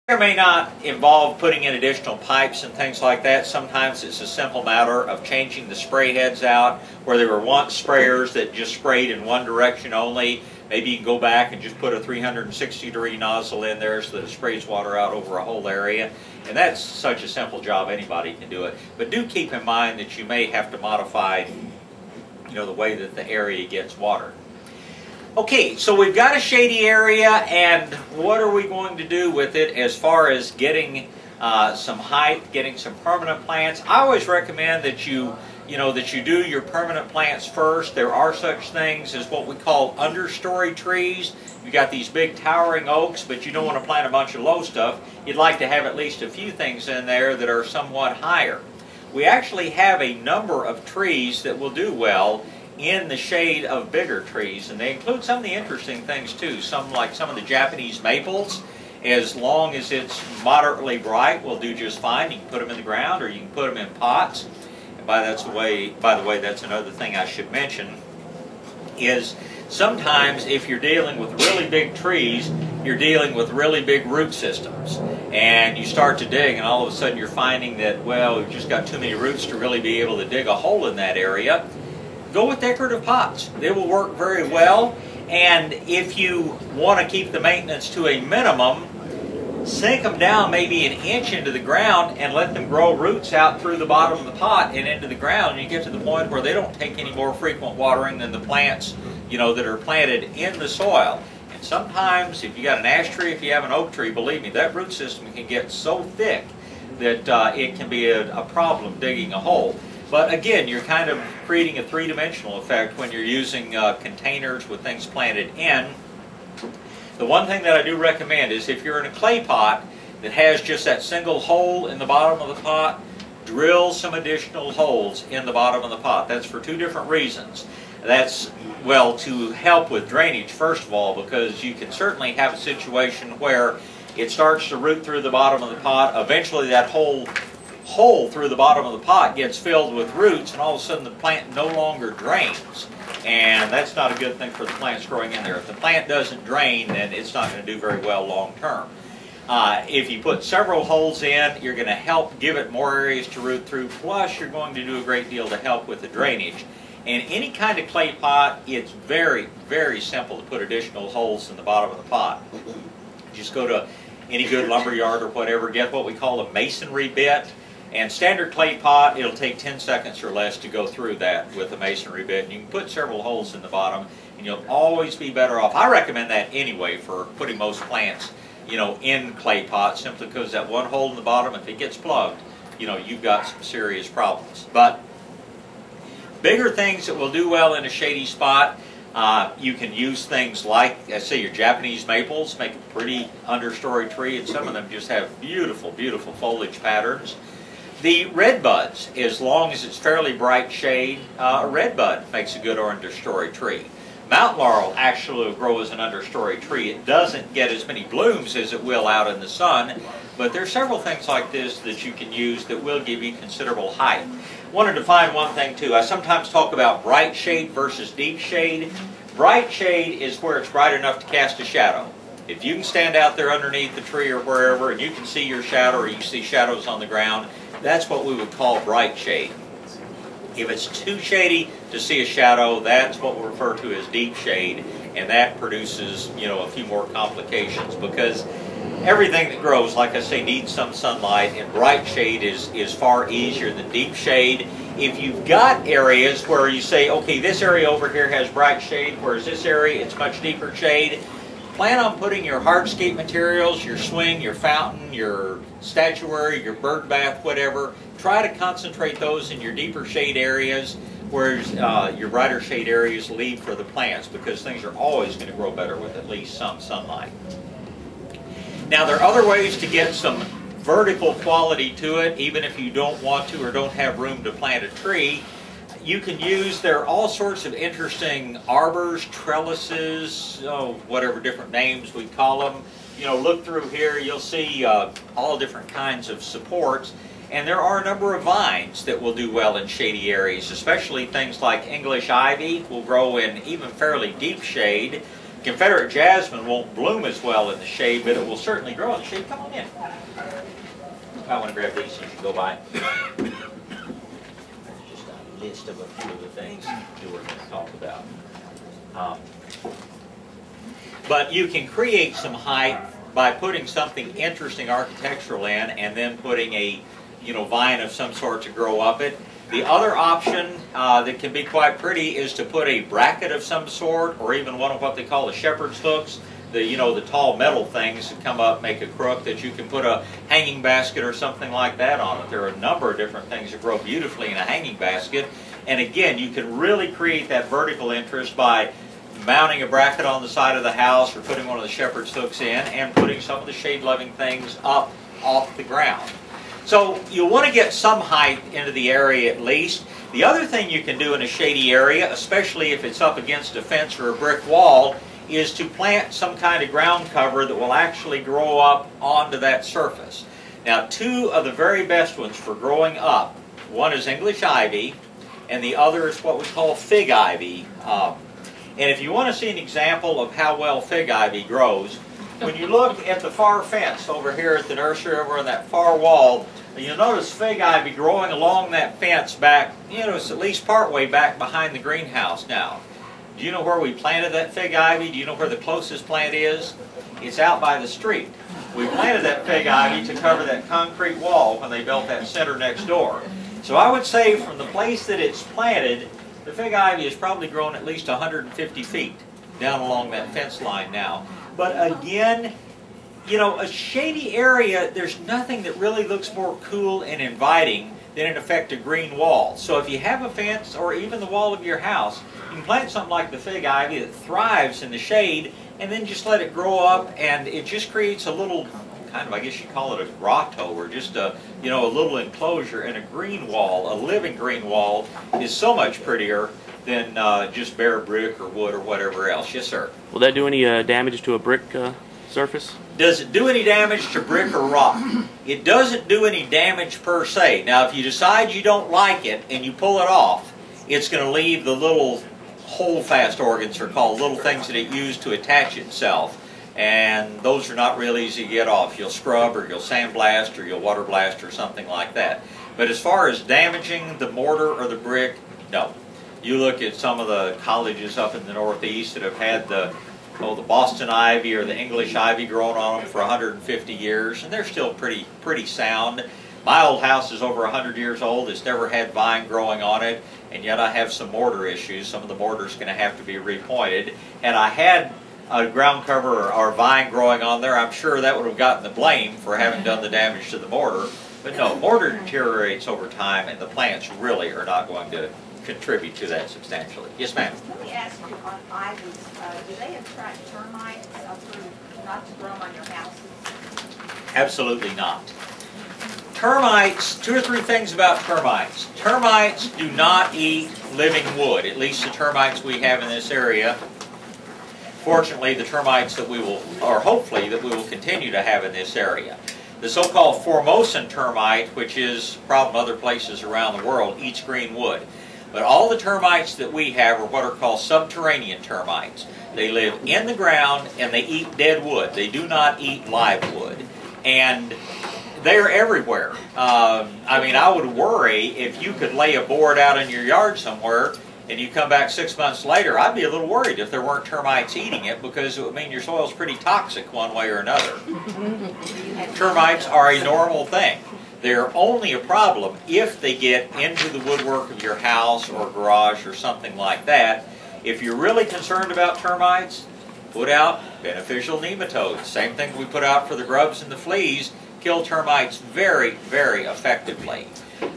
May or may not involve putting in additional pipes and things like that. Sometimes it's a simple matter of changing the spray heads out where there were once sprayers that just sprayed in one direction only. Maybe you can go back and just put a 360-degree nozzle in there so that it sprays water out over a whole area. And that's such a simple job, anybody can do it. But do keep in mind that you may have to modify, the way that the area gets watered. Okay, so we've got a shady area, and what are we going to do with it as far as getting some height, getting some permanent plants? I always recommend that you do your permanent plants first. There are such things as what we call understory trees. You've got these big towering oaks, but you don't want to plant a bunch of low stuff. You'd like to have at least a few things in there that are somewhat higher. We actually have a number of trees that will do well in the shade of bigger trees, and they include some of the interesting things too. Like some of the Japanese maples, as long as it's moderately bright, will do just fine. You can put them in the ground or you can put them in pots. And by the way, that's another thing I should mention, is sometimes if you're dealing with really big trees, you're dealing with really big root systems. And you start to dig, and all of a sudden you're finding that, well, we've just got too many roots to really be able to dig a hole in that area. Go with decorative pots. They will work very well. And if you want to keep the maintenance to a minimum, sink them down maybe an inch into the ground and let them grow roots out through the bottom of the pot and into the ground. And you get to the point where they don't take any more frequent watering than the plants, that are planted in the soil. And sometimes, if you got an ash tree, if you have an oak tree, believe me, that root system can get so thick that it can be a problem digging a hole. But again, you're kind of creating a three-dimensional effect when you're using containers with things planted in. The one thing that I do recommend is if you're in a clay pot that has just that single hole in the bottom of the pot, drill some additional holes in the bottom of the pot. That's for two different reasons. That's, well, to help with drainage, first of all, because you can certainly have a situation where it starts to root through the bottom of the pot. Eventually that whole hole through the bottom of the pot gets filled with roots, and all of a sudden the plant no longer drains, and that's not a good thing for the plants growing in there. If the plant doesn't drain, then it's not going to do very well long term. If you put several holes in, you're going to help give it more areas to root through, plus you're going to do a great deal to help with the drainage. And any kind of clay pot, it's very, very simple to put additional holes in the bottom of the pot. Just go to any good lumber yard or whatever, get what we call a masonry bit. And standard clay pot, it'll take 10 seconds or less to go through that with a masonry bit. And you can put several holes in the bottom, and you'll always be better off. I recommend that anyway for putting most plants, in clay pots, simply because that one hole in the bottom, if it gets plugged, you've got some serious problems. But bigger things that will do well in a shady spot, you can use things like, I say, your Japanese maples make a pretty understory tree, and some of them just have beautiful, beautiful foliage patterns. The redbuds, as long as it's fairly bright shade, a redbud makes a good understory tree. Mountain laurel actually will grow as an understory tree. It doesn't get as many blooms as it will out in the sun, but there are several things like this that you can use that will give you considerable height. I want to define one thing too. I sometimes talk about bright shade versus deep shade. Bright shade is where it's bright enough to cast a shadow. If you can stand out there underneath the tree or wherever and you can see your shadow or you see shadows on the ground, that's what we would call bright shade. If it's too shady to see a shadow, that's what we refer to as deep shade, and that produces, a few more complications, because everything that grows, like I say, needs some sunlight, and bright shade is far easier than deep shade. If you've got areas where you say, okay, this area over here has bright shade, whereas this area it's much deeper shade, plan on putting your hardscape materials, your swing, your fountain, your statuary, your bird bath, whatever. Try to concentrate those in your deeper shade areas, whereas your brighter shade areas leave for the plants, because things are always going to grow better with at least some sunlight. Now, there are other ways to get some vertical quality to it, even if you don't want to or don't have room to plant a tree. You can use, there are all sorts of interesting arbors, trellises, whatever different names we call them. Look through here, you'll see all different kinds of supports. And there are a number of vines that will do well in shady areas, especially things like English ivy will grow in even fairly deep shade. Confederate jasmine won't bloom as well in the shade, but it will certainly grow in the shade. Come on in. I want to grab these as you go by. There's just a list of a few of the things we're going to talk about. But you can create some height by putting something interesting architectural in, and then putting a vine of some sort to grow up it. The other option that can be quite pretty is to put a bracket of some sort, or even one of what they call the shepherd's hooks. The tall metal things that come up, make a crook, that you can put a hanging basket or something like that on it. There are a number of different things that grow beautifully in a hanging basket. And again, you can really create that vertical interest by mounting a bracket on the side of the house, or putting one of the shepherd's hooks in, and putting some of the shade-loving things up off the ground. So you'll want to get some height into the area at least. The other thing you can do in a shady area, especially if it's up against a fence or a brick wall, is to plant some kind of ground cover that will actually grow up onto that surface. Now, two of the very best ones for growing up, one is English ivy, and the other is what we call fig ivy. And if you want to see an example of how well fig ivy grows, when you look at the far fence over here at the nursery, over on that far wall, you'll notice fig ivy growing along that fence back, it's at least part way back behind the greenhouse now. Do you know where we planted that fig ivy? Do you know where the closest plant is? It's out by the street. We planted that fig ivy to cover that concrete wall when they built that center next door. So I would say from the place that it's planted, the fig ivy has probably grown at least 150 feet down along that fence line now. But again, a shady area, there's nothing that really looks more cool and inviting than in effect a green wall. So if you have a fence or even the wall of your house, you can plant something like the fig ivy that thrives in the shade, and then just let it grow up, and it just creates a little kind of, I guess you call it a grotto, or just a little enclosure. And a green wall, a living green wall, is so much prettier than just bare brick or wood or whatever else. Yes, sir. Will that do any damage to a brick surface? Does it do any damage to brick or rock? It doesn't do any damage per se. Now, if you decide you don't like it and you pull it off, it's going to leave the little holdfast organs, are called, little things that it used to attach itself. And those are not real easy to get off. You'll scrub, or you'll sandblast, or you'll water blast, or something like that. But as far as damaging the mortar or the brick, no. You look at some of the colleges up in the Northeast that have had the Boston ivy or the English ivy growing on them for 150 years, and they're still pretty sound. My old house is over 100 years old. It's never had vine growing on it, and yet I have some mortar issues. Some of the mortar is going to have to be repointed. And I had a ground cover or vine growing on there. I'm sure that would have gotten the blame for having done the damage to the mortar. But no, mortar deteriorates over time, and the plants really are not going to contribute to that substantially. Yes, ma'am. Let me ask you, on ivies, do they attract termites not to grow on your houses? Absolutely not. Termites, two or three things about termites. Termites do not eat living wood, at least the termites we have in this area. Fortunately, the termites that we will, or hopefully that we will continue to have in this area. The so-called Formosan termite, which is a problem other places around the world, eats green wood. But all the termites that we have are what are called subterranean termites. They live in the ground and they eat dead wood. They do not eat live wood. And they're everywhere. I mean, I would worry if you could lay a board out in your yard somewhere and you come back 6 months later, I'd be a little worried if there weren't termites eating it, because it would mean your soil's pretty toxic one way or another. Termites are a normal thing. They're only a problem if they get into the woodwork of your house or garage or something like that. If you're really concerned about termites, put out beneficial nematodes. Same thing we put out for the grubs and the fleas. Kill termites very, very effectively.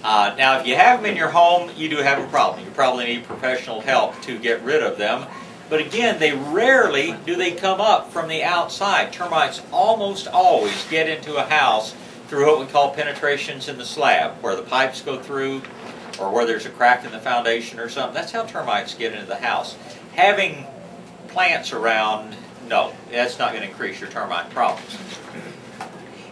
Now, if you have them in your home, you do have a problem. You probably need professional help to get rid of them. But again, they rarely do they come up from the outside. Termites almost always get into a house through what we call penetrations in the slab, where the pipes go through, or where there's a crack in the foundation or something. That's how termites get into the house. Having plants around, no, that's not going to increase your termite problems.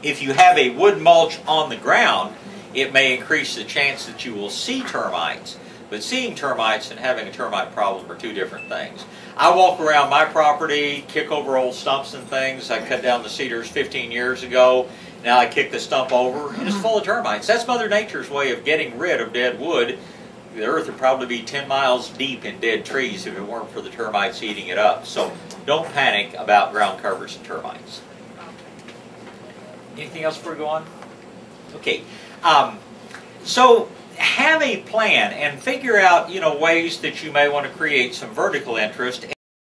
If you have a wood mulch on the ground, it may increase the chance that you will see termites. But seeing termites and having a termite problem are two different things. I walk around my property, kick over old stumps and things. I cut down the cedars 15 years ago. Now I kick the stump over, and it's full of termites. That's Mother Nature's way of getting rid of dead wood. The earth would probably be 10 miles deep in dead trees if it weren't for the termites eating it up. So don't panic about ground covers and termites. Anything else before we go on? Okay. So have a plan and figure out, ways that you may want to create some vertical interest.